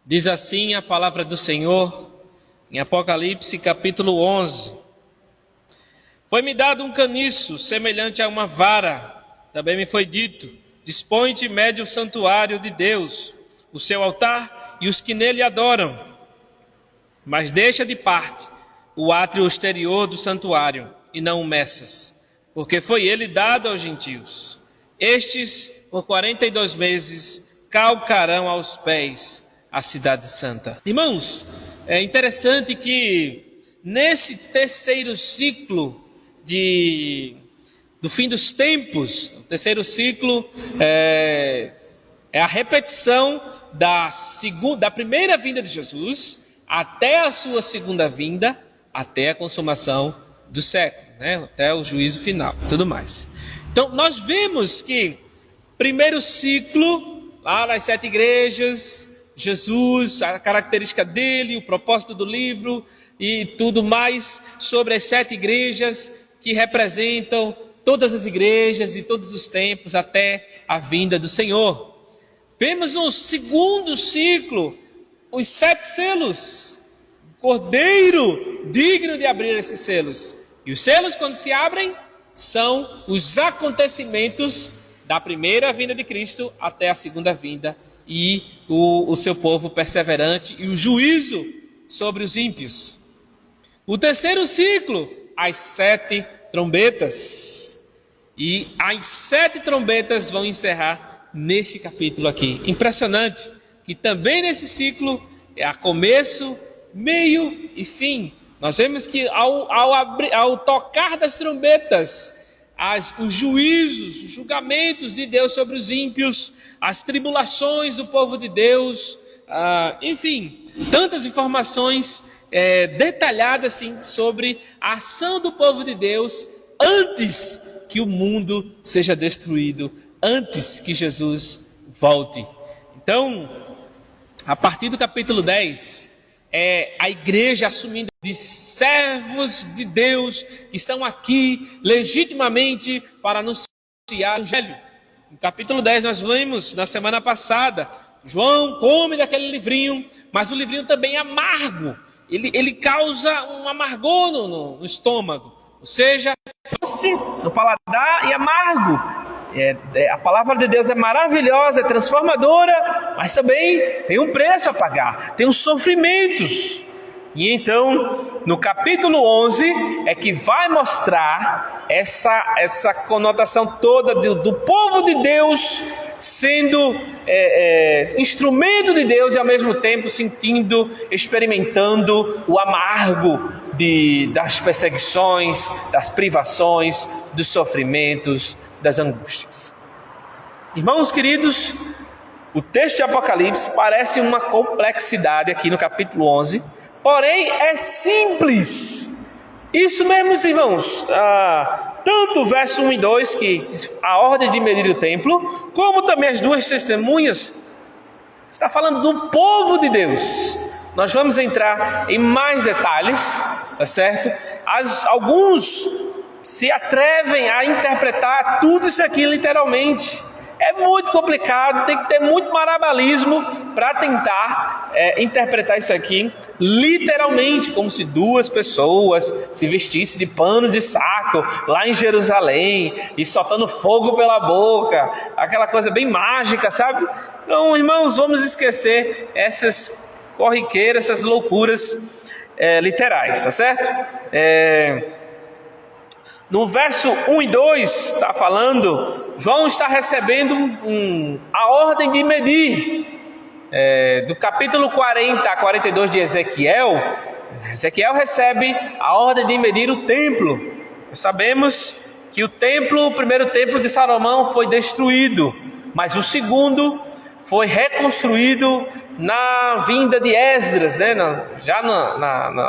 Diz assim a palavra do Senhor em Apocalipse capítulo 11. Foi-me dado um caniço semelhante a uma vara. Também me foi dito: dispõe-te e mede o santuário de Deus, o seu altar e os que nele adoram. Mas deixa de parte o átrio exterior do santuário e não o meças, porque foi ele dado aos gentios. Estes, por 42 meses, calcarão aos pés a cidade santa. Irmãos, é interessante que nesse terceiro ciclo do fim dos tempos, o terceiro ciclo é a repetição da primeira vinda de Jesus até a sua segunda vinda, até a consumação do século, né? Até o juízo final, tudo mais. Então nós vemos que primeiro ciclo, lá nas 7 igrejas, Jesus, a característica dele, o propósito do livro e tudo mais sobre as 7 igrejas que representam todas as igrejas e todos os tempos até a vinda do Senhor. Vemos um segundo ciclo, os 7 selos, Cordeiro digno de abrir esses selos. E os selos, quando se abrem, são os acontecimentos da primeira vinda de Cristo até a segunda vinda e o seu povo perseverante e o juízo sobre os ímpios. O terceiro ciclo, as 7 trombetas. E as 7 trombetas vão encerrar neste capítulo aqui. Impressionante que também nesse ciclo há começo, meio e fim. Nós vemos que ao tocar das trombetas, os juízos, os julgamentos de Deus sobre os ímpios, as tribulações do povo de Deus, enfim, tantas informações detalhadas assim, sobre a ação do povo de Deus antes que o mundo seja destruído, antes que Jesus volte. Então, a partir do capítulo 10, a igreja assumindo de servos de Deus que estão aqui legitimamente para anunciar o Evangelho. No capítulo 10 nós vimos na semana passada, João come daquele livrinho, mas o livrinho também é amargo. Ele causa um amargor no estômago, ou seja, doce no paladar e amargo. A palavra de Deus é maravilhosa, é transformadora, mas também tem um preço a pagar, tem os sofrimentos. E então, no capítulo 11, é que vai mostrar essa conotação toda do povo de Deus sendo instrumento de Deus e ao mesmo tempo experimentando o amargo das perseguições, das privações, dos sofrimentos, das angústias. Irmãos queridos, o texto de Apocalipse parece uma complexidade aqui no capítulo 11, porém é simples. Isso mesmo, irmãos. Tanto o verso 1 e 2, que a ordem de medir o templo, como também as 2 testemunhas, está falando do povo de Deus. Nós vamos entrar em mais detalhes, tá certo? Alguns se atrevem a interpretar tudo isso aqui literalmente. É muito complicado, tem que ter muito marabalismo para tentar interpretar isso aqui literalmente, como se 2 pessoas se vestissem de pano de saco lá em Jerusalém e soltando fogo pela boca, aquela coisa bem mágica, sabe? Então, irmãos, vamos esquecer essas corriqueiras, essas loucuras literais, tá certo? No verso 1 e 2 está falando, João está recebendo a ordem de medir. Do capítulo 40 a 42 de Ezequiel recebe a ordem de medir o templo. Nós sabemos que o primeiro templo de Salomão foi destruído, mas o segundo foi reconstruído na vinda de Esdras, né? Já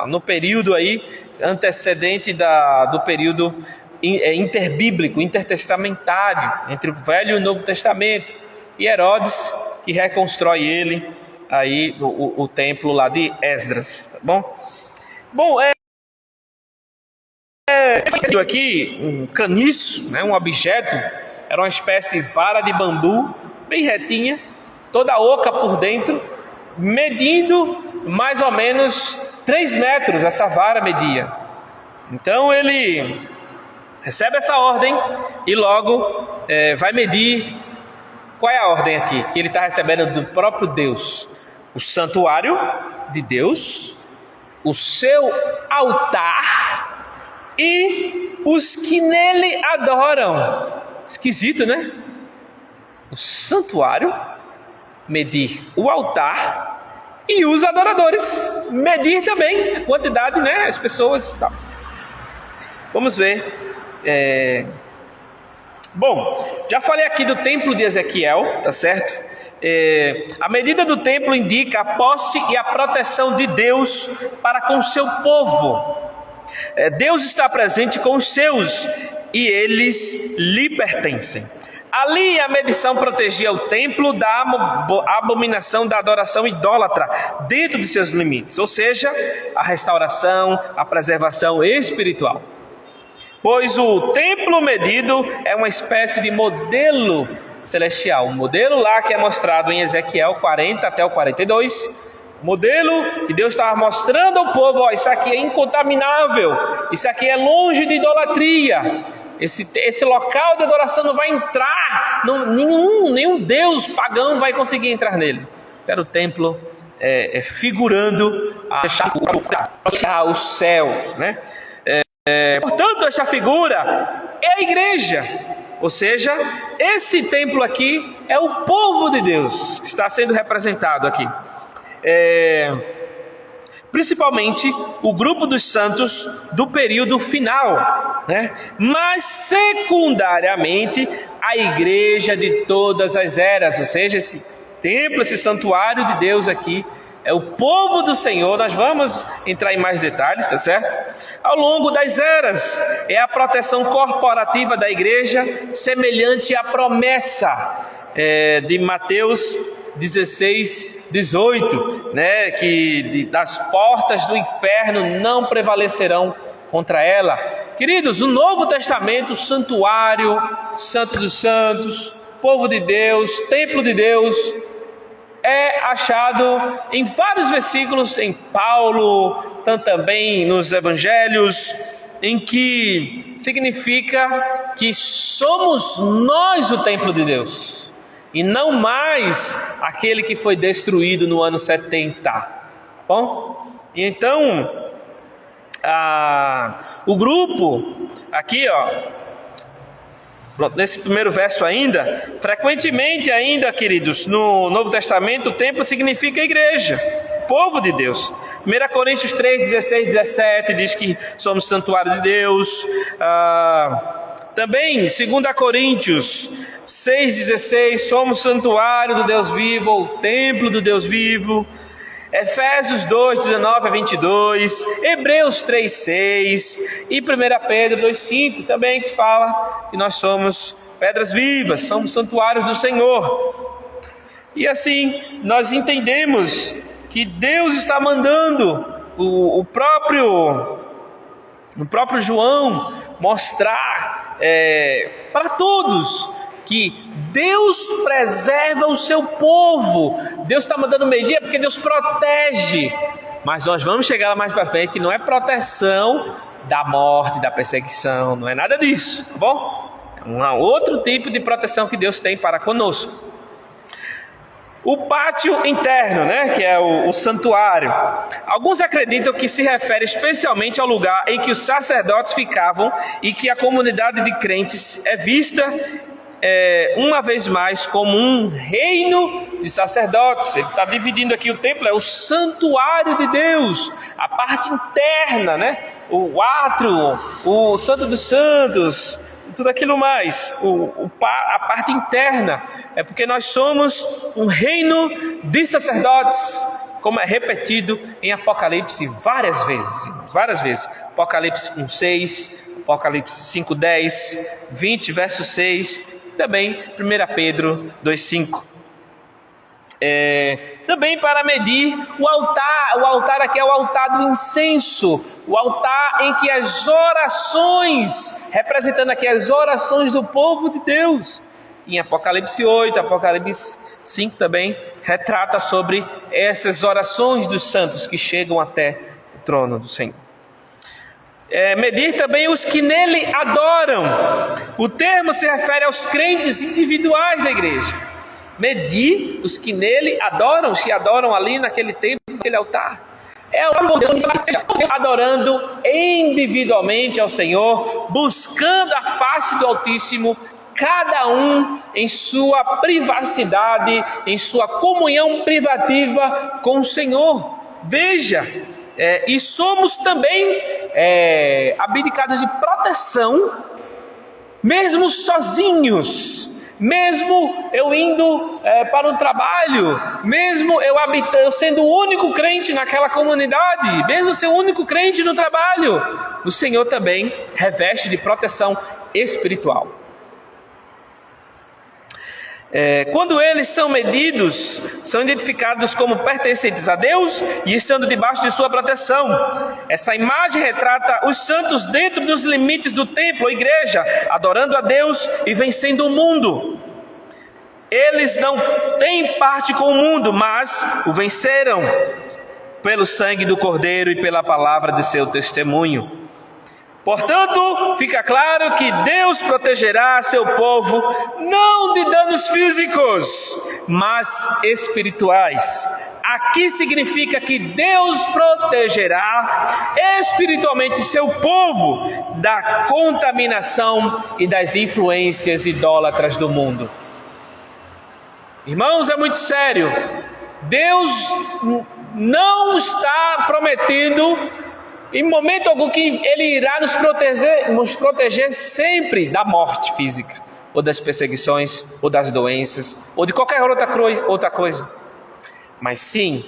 no período aí antecedente do período interbíblico, intertestamentário, entre o Velho e o Novo Testamento, e Herodes que reconstrói ele aí o templo lá de Esdras, tá bom? Bom, aqui um caniço, né, um objeto, era uma espécie de vara de bambu, bem retinha, toda oca por dentro, medindo mais ou menos 3 metros, essa vara media. Então ele recebe essa ordem e logo vai medir. Qual é a ordem aqui? Que ele está recebendo do próprio Deus: o santuário de Deus, o seu altar e os que nele adoram. Esquisito, né? O santuário, medir o altar e os adoradores, medir também a quantidade, né? As pessoas e tal. Vamos ver. Bom, já falei aqui do templo de Ezequiel, tá certo? A medida do templo indica a posse e a proteção de Deus para com o seu povo. Deus está presente com os seus e eles lhe pertencem. Ali a medição protegia o templo da abominação da adoração idólatra dentro de seus limites, ou seja, a restauração, a preservação espiritual. Pois o templo medido é uma espécie de modelo celestial, um modelo lá que é mostrado em Ezequiel 40 até o 42, modelo que Deus estava mostrando ao povo: ó, isso aqui é incontaminável, isso aqui é longe de idolatria, esse local de adoração não vai entrar, nenhum deus pagão vai conseguir entrar nele. Era o templo figurando os céus, né? Portanto, essa figura é a igreja, ou seja, esse templo aqui é o povo de Deus que está sendo representado aqui. Principalmente o grupo dos santos do período final, né? Mas secundariamente a igreja de todas as eras, ou seja, esse templo, esse santuário de Deus aqui é o povo do Senhor. Nós vamos entrar em mais detalhes, tá certo? Ao longo das eras, é a proteção corporativa da igreja, semelhante à promessa de Mateus 16, 18, né? Que das portas do inferno não prevalecerão contra ela. Queridos, o Novo Testamento, santuário, Santo dos Santos, povo de Deus, templo de Deus, é achado em vários versículos em Paulo, também nos evangelhos, em que significa que somos nós o templo de Deus, e não mais aquele que foi destruído no ano 70. Bom, e então o grupo aqui, nesse primeiro verso ainda, frequentemente ainda, queridos, no Novo Testamento, o templo significa igreja, povo de Deus. 1 Coríntios 3, 16, 17 diz que somos santuário de Deus. Também 2 Coríntios 6, 16, somos santuário do Deus vivo, ou templo do Deus vivo. Efésios 2, 19 a 22, Hebreus 3, 6 e 1 Pedro 2, 5 também que fala que nós somos pedras vivas, somos santuários do Senhor. E assim nós entendemos que Deus está mandando o próprio João mostrar para todos que Deus preserva o seu povo. Deus está mandando medir porque Deus protege. Mas nós vamos chegar lá mais para frente que não é proteção da morte, da perseguição, não é nada disso, tá bom? É um outro tipo de proteção que Deus tem para conosco. O pátio interno, né, que é o santuário. Alguns acreditam que se refere especialmente ao lugar em que os sacerdotes ficavam e que a comunidade de crentes é vista uma vez mais como um reino de sacerdotes. Ele está dividindo aqui o templo, é o santuário de Deus, a parte interna, né? O átrio, o Santo dos Santos, tudo aquilo mais, a parte interna, é porque nós somos um reino de sacerdotes, como é repetido em Apocalipse várias vezes, Apocalipse 1:6, Apocalipse 5:10, 20 verso 6, também 1 Pedro 2:5. Também para medir o altar aqui é o altar do incenso, o altar em que as orações, representando aqui as orações do povo de Deus, Em Apocalipse 8, Apocalipse 5 também retrata sobre essas orações dos santos que chegam até o trono do Senhor. Medir também os que nele adoram. O termo se refere aos crentes individuais da igreja. Medir os que nele adoram, os que adoram ali naquele templo, naquele altar. É o adorando individualmente ao Senhor, buscando a face do Altíssimo, cada um em sua privacidade, em sua comunhão privativa com o Senhor. Veja, e somos também abdicados de proteção, mesmo sozinhos. Mesmo eu indo para o trabalho, mesmo eu sendo o único crente naquela comunidade, mesmo sendo o único crente no trabalho, o Senhor também reveste de proteção espiritual. Quando eles são medidos, são identificados como pertencentes a Deus e estando debaixo de sua proteção. Essa imagem retrata os santos dentro dos limites do templo, a igreja, adorando a Deus e vencendo o mundo. Eles não têm parte com o mundo, mas o venceram pelo sangue do Cordeiro e pela palavra de seu testemunho. Portanto, fica claro que Deus protegerá seu povo não de danos físicos, mas espirituais. Aqui significa que Deus protegerá espiritualmente seu povo da contaminação e das influências idólatras do mundo. Irmãos, é muito sério. Deus não está prometendo em momento algum que Ele irá nos proteger sempre da morte física, ou das perseguições, ou das doenças, ou de qualquer outra coisa. Mas sim,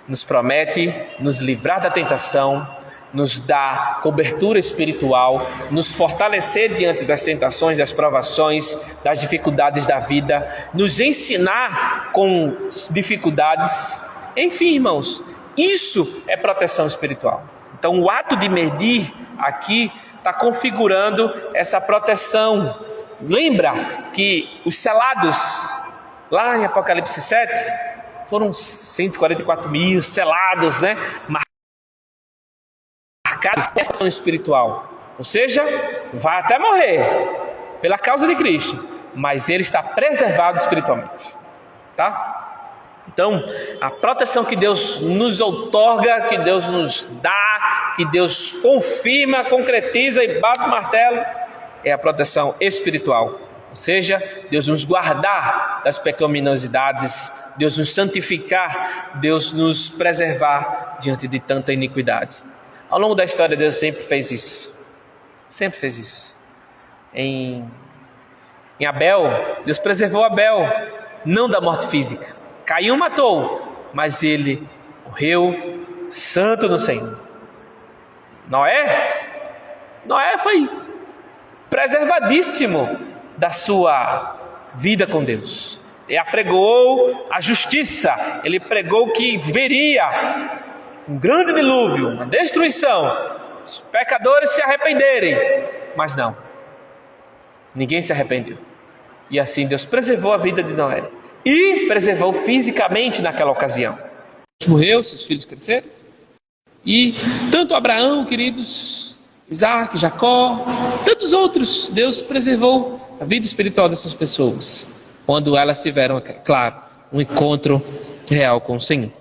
nos promete nos livrar da tentação, nos dar cobertura espiritual, nos fortalecer diante das tentações, das provações, das dificuldades da vida, nos ensinar com dificuldades. Enfim, irmãos, isso é proteção espiritual. Então o ato de medir aqui está configurando essa proteção. Lembra que os selados, lá em Apocalipse 7, foram 144 mil selados, né? Marcados por proteção espiritual. Ou seja, vai até morrer pela causa de Cristo, mas ele está preservado espiritualmente. Tá? Então, a proteção que Deus nos outorga, que Deus nos dá, que Deus confirma, concretiza e bate o martelo, é a proteção espiritual. Ou seja, Deus nos guardar das pecaminosidades, Deus nos santificar, Deus nos preservar diante de tanta iniquidade. Ao longo da história, Deus sempre fez isso. Sempre fez isso. Em Abel, Deus preservou Abel, não da morte física. Caim o matou, mas ele morreu santo no Senhor. Noé foi preservadíssimo da sua vida com Deus. Ele pregou a justiça, ele pregou que viria um grande dilúvio, uma destruição, os pecadores se arrependerem, mas não, ninguém se arrependeu. E assim Deus preservou a vida de Noé. E preservou fisicamente naquela ocasião. Morreu, seus filhos cresceram. E tanto Abraão, queridos, Isaac, Jacó, tantos outros, Deus preservou a vida espiritual dessas pessoas, quando elas tiveram, claro, um encontro real com o Senhor.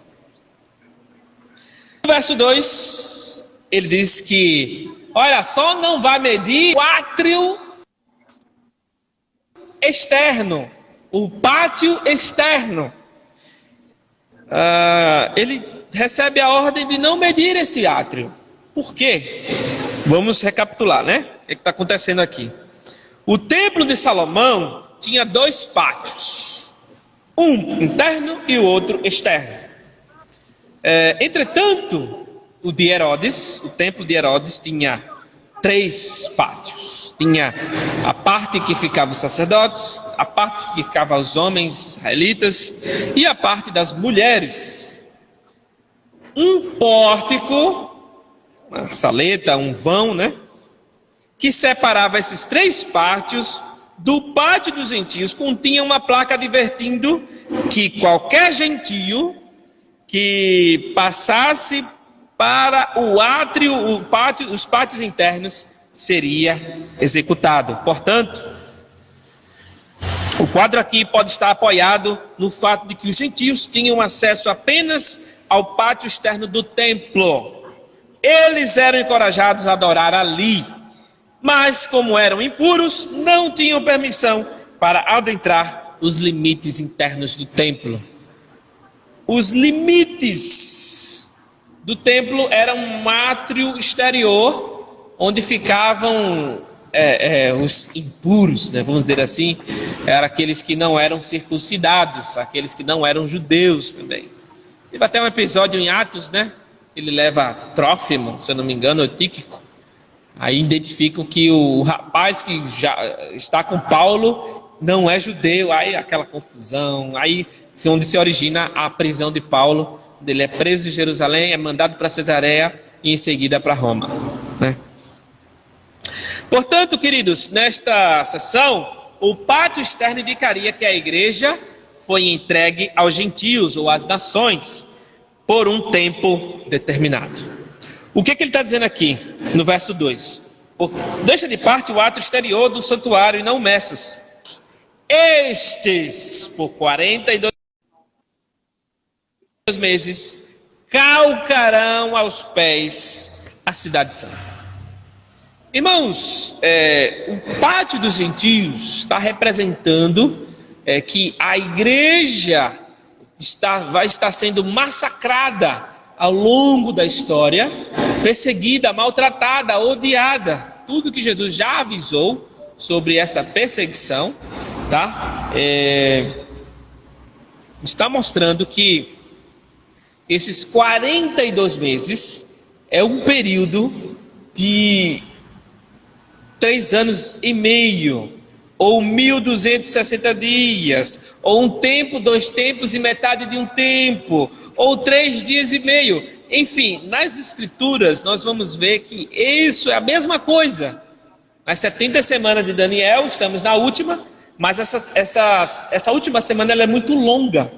No verso 2, ele diz que, olha só, não vai medir o átrio externo, o pátio externo. Ele recebe a ordem de não medir esse átrio. Por quê? Vamos recapitular, né? O que está acontecendo aqui? O templo de Salomão tinha 2 pátios, um interno e o outro externo. Entretanto, o templo de Herodes tinha 3 pátios. Tinha a parte que ficava os sacerdotes, a parte que ficava os homens israelitas e a parte das mulheres. Um pórtico, uma saleta, um vão, né? Que separava esses 3 pátios do pátio dos gentios continha uma placa advertindo que qualquer gentio que passasse para o átrio, os pátios internos, seria executado. Portanto, o quadro aqui pode estar apoiado no fato de que os gentios tinham acesso apenas ao pátio externo do templo. Eles eram encorajados a adorar ali, mas como eram impuros, não tinham permissão para adentrar os limites internos do templo. Os limites do templo eram um átrio exterior, onde ficavam os impuros, né, vamos dizer assim, eram aqueles que não eram circuncidados, aqueles que não eram judeus também. Teve até um episódio em Atos, né? Ele leva Trófimo, se eu não me engano, ou Tíquico. Aí identificam que o rapaz que já está com Paulo não é judeu. Aí aquela confusão, aí onde se origina a prisão de Paulo. Ele é preso em Jerusalém, é mandado para Cesareia e em seguida para Roma, né? Portanto, queridos, nesta sessão, o pátio externo indicaria que a igreja foi entregue aos gentios ou às nações por um tempo determinado. O que ele está dizendo aqui no verso 2? Deixa de parte o ato exterior do santuário e não messas. Estes, por 42 meses, calcarão aos pés a cidade santa. Irmãos, o pátio dos gentios está representando que a igreja vai estar sendo massacrada ao longo da história, perseguida, maltratada, odiada. Tudo que Jesus já avisou sobre essa perseguição, tá? Está mostrando que esses 42 meses é um período de 3 anos e meio, ou 1260 dias, ou um tempo, 2 tempos e metade de um tempo, ou 3 dias e meio. Enfim, nas escrituras nós vamos ver que isso é a mesma coisa. Nas 70 semanas de Daniel, estamos na última, mas essa última semana ela é muito longa.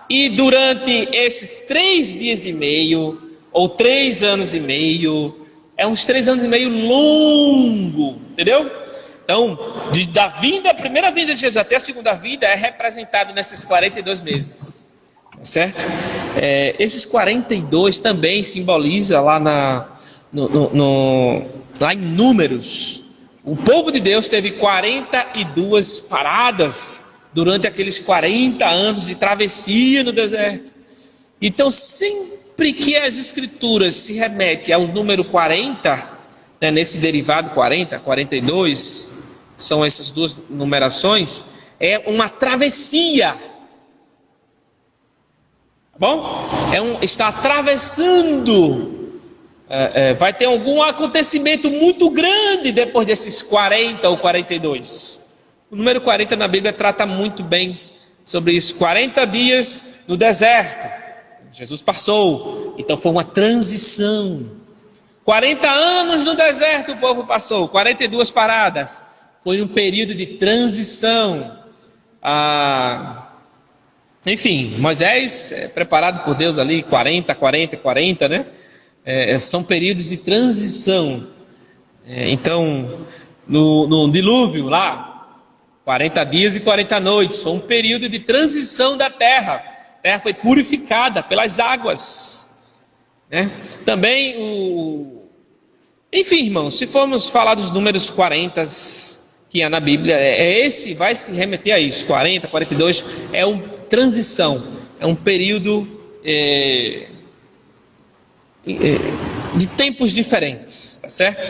E durante esses 3 dias e meio, ou 3 anos e meio, é uns 3 anos e meio longo, entendeu? Então, da primeira vinda de Jesus até a segunda vinda é representado nesses 42 meses, certo? Esses 42 também simboliza lá lá em Números. O povo de Deus teve 42 paradas durante aqueles 40 anos de travessia no deserto. Então, sempre que as escrituras se remetem ao número 40, né, nesse derivado 40, 42, são essas duas numerações, é uma travessia. Tá bom? Está atravessando. Vai ter algum acontecimento muito grande depois desses 40 ou 42. O número 40 na Bíblia trata muito bem sobre isso. 40 dias no deserto. Jesus passou, então foi uma transição. 40 anos no deserto o povo passou, 42 paradas. Foi um período de transição. Enfim, Moisés é preparado por Deus ali, 40, né? São períodos de transição. Então, no dilúvio lá, 40 dias e 40 noites, foi um período de transição da terra. A terra foi purificada pelas águas, né? Também enfim, irmãos, se formos falar dos números 40 que há na Bíblia, esse vai se remeter a isso. 40, 42 é uma transição, é um período de tempos diferentes, tá certo?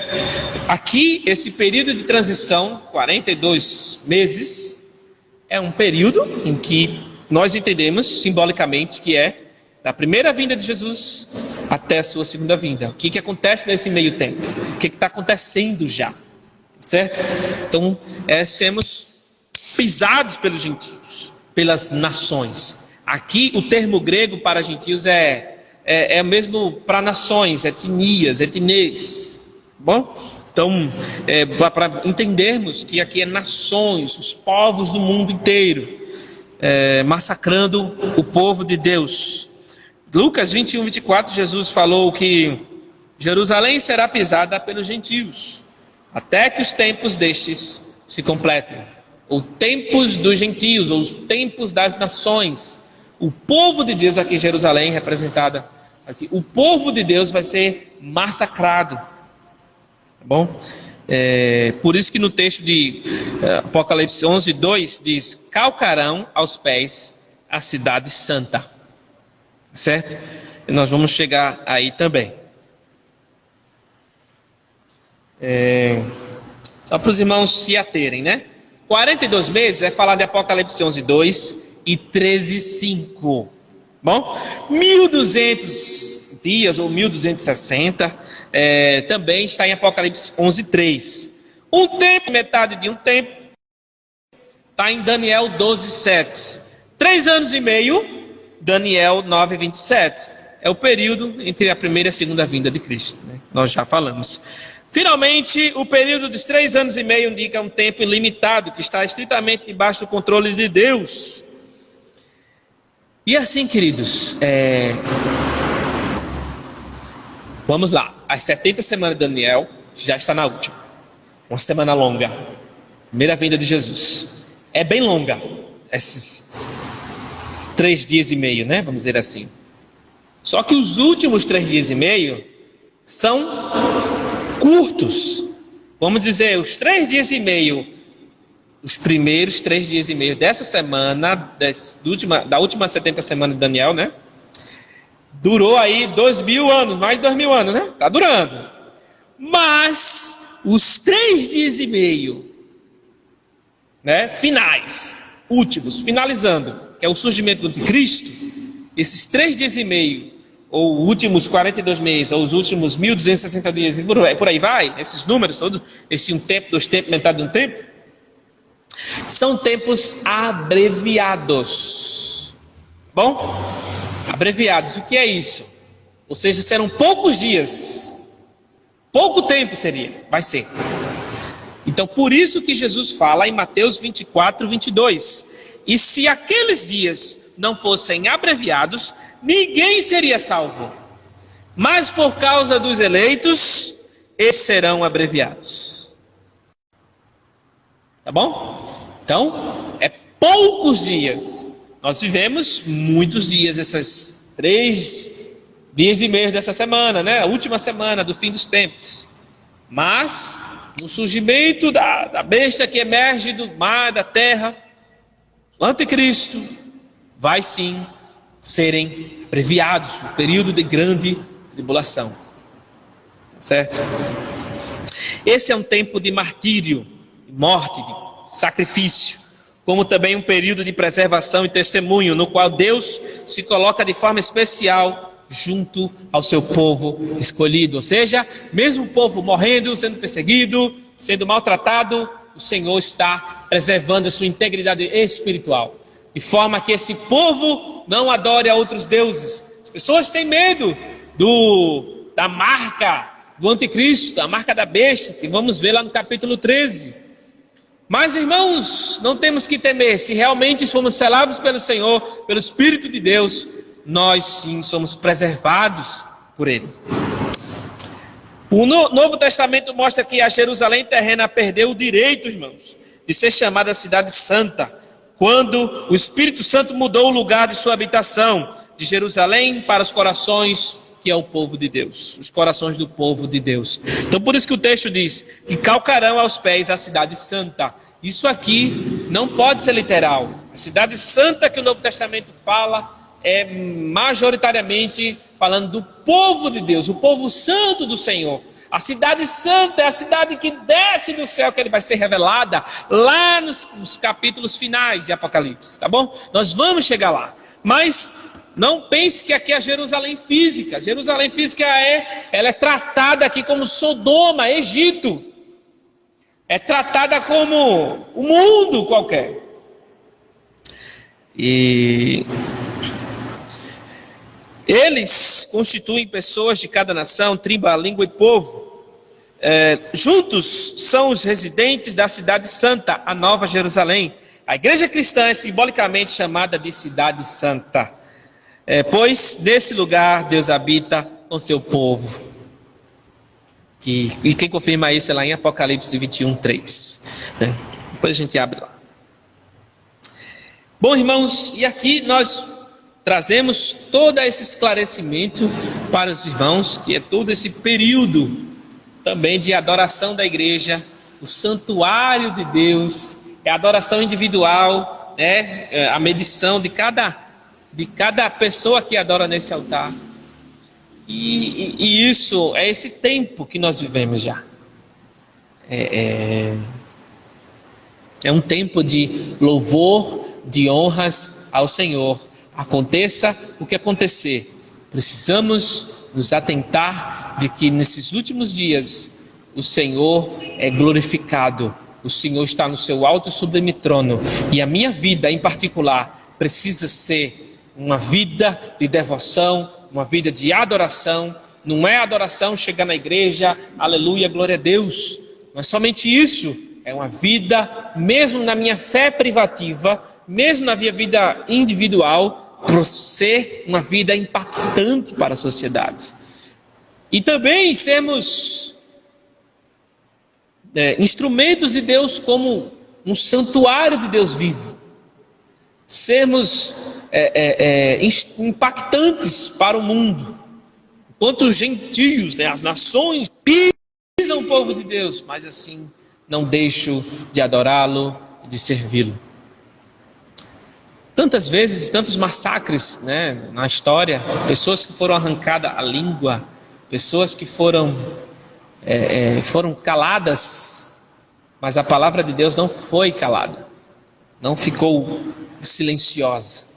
Aqui, esse período de transição, 42 meses, é um período em que nós entendemos simbolicamente que é da primeira vinda de Jesus até a sua segunda vinda. O que acontece nesse meio tempo? O que está acontecendo já? Certo? Então, sermos pisados pelos gentios, pelas nações. Aqui, o termo grego para gentios é mesmo para nações, etnias, etnês. Bom? Então, para entendermos que aqui é nações, os povos do mundo inteiro, massacrando o povo de Deus. Lucas 21, 24, Jesus falou que Jerusalém será pisada pelos gentios, até que os tempos destes se completem. Os tempos dos gentios, ou os tempos das nações. O povo de Deus aqui em Jerusalém, representada aqui, o povo de Deus vai ser massacrado. Tá bom? Por isso que no texto de Apocalipse 11, 2 diz: calcarão aos pés a cidade santa. Certo? E nós vamos chegar aí também. Só para os irmãos se aterem, né? 42 meses é falar de Apocalipse 11, 2 e 13, 5. Bom? 1200 dias ou 1260 também está em Apocalipse 11, 3. Um tempo, metade de um tempo, está em Daniel 12, 7. 3 anos e meio, Daniel 9, 27. É o período entre a primeira e a segunda vinda de Cristo, né? Nós já falamos. Finalmente, o período dos 3 anos e meio indica um tempo ilimitado, que está estritamente debaixo do controle de Deus. E assim, queridos, vamos lá. As 70 semanas de Daniel já está na última. Uma semana longa. Primeira vinda de Jesus. É bem longa. Esses 3 dias e meio, né? Vamos dizer assim. Só que os últimos 3 dias e meio são curtos. Vamos dizer, os 3 dias e meio, os primeiros 3 dias e meio dessa semana, da última 70 semanas de Daniel, né? Durou aí 2.000 anos, mais de 2.000 anos, né? Está durando. Mas os 3 dias e meio, né? Finais, últimos, finalizando, que é o surgimento do Anticristo, esses 3 dias e meio, ou últimos 42 meses, ou os últimos 1260 dias, e por aí vai, esses números todos, esse 1 tempo, 2 tempos, metade de 1 tempo, são tempos abreviados. Bom? Abreviados, o que é isso? Ou seja, serão poucos dias, pouco tempo vai ser. Então, por isso que Jesus fala em Mateus 24, 22, e se aqueles dias não fossem abreviados, ninguém seria salvo, mas por causa dos eleitos, eles serão abreviados. Tá bom? Então, é poucos dias. Nós vivemos muitos dias, esses 3 dias e meio dessa semana, né? A última semana do fim dos tempos. Mas, no surgimento da besta que emerge do mar, da terra, o anticristo vai sim serem abreviados, um período de grande tribulação. Certo? Esse é um tempo de martírio, de morte, de sacrifício, como também um período de preservação e testemunho, no qual Deus se coloca de forma especial junto ao seu povo escolhido. Ou seja, mesmo o povo morrendo, sendo perseguido, sendo maltratado, o Senhor está preservando a sua integridade espiritual, de forma que esse povo não adore a outros deuses. As pessoas têm medo da marca do anticristo, a marca da besta, que vamos ver lá no capítulo 13. Mas, irmãos, não temos que temer. Se realmente fomos selados pelo Senhor, pelo Espírito de Deus, nós sim somos preservados por Ele. O Novo Testamento mostra que a Jerusalém terrena perdeu o direito, irmãos, de ser chamada Cidade Santa, quando o Espírito Santo mudou o lugar de sua habitação, de Jerusalém para os corações, que é o povo de Deus, os corações do povo de Deus. Então por isso que o texto diz que calcarão aos pés a cidade santa. Isso aqui não pode ser literal. A cidade santa que o Novo Testamento fala é majoritariamente falando do povo de Deus, o povo santo do Senhor. A cidade santa é a cidade que desce do céu, que ele vai ser revelada lá nos capítulos finais de Apocalipse, tá bom? Nós vamos chegar lá, mas não pense que aqui é a Jerusalém física. Jerusalém física ela é tratada aqui como Sodoma, Egito. É tratada como um mundo qualquer. E eles constituem pessoas de cada nação, tribo, língua e povo. juntos são os residentes da cidade santa, a Nova Jerusalém. A igreja cristã é simbolicamente chamada de cidade santa, pois nesse lugar Deus habita com seu povo. E quem confirma isso é lá em Apocalipse 21:3. Né? Depois a gente abre lá. Bom, irmãos, e aqui nós trazemos todo esse esclarecimento para os irmãos, que é todo esse período também de adoração da igreja, o santuário de Deus, é a adoração individual, né? A medição de cada pessoa que adora nesse altar. E isso é esse tempo que nós vivemos já. É um tempo de louvor, de honras ao Senhor. Aconteça o que acontecer, precisamos nos atentar de que nesses últimos dias o Senhor é glorificado, o Senhor está no seu alto e sublime trono, e a minha vida em particular precisa ser uma vida de devoção, uma vida de adoração. Não é adoração chegar na igreja, aleluia, glória a Deus, não é somente isso, é uma vida, mesmo na minha fé privativa, mesmo na minha vida individual, para ser uma vida impactante para a sociedade. E também sermos instrumentos de Deus como um santuário de Deus vivo. Sermos impactantes para o mundo. Enquanto os gentios, as nações, pisam o povo de Deus, mas assim não deixo de adorá-lo e de servi-lo. Tantas vezes, tantos massacres, na história, pessoas que foram arrancadas a língua, pessoas que foram caladas, mas a palavra de Deus não foi calada, não ficou silenciosa.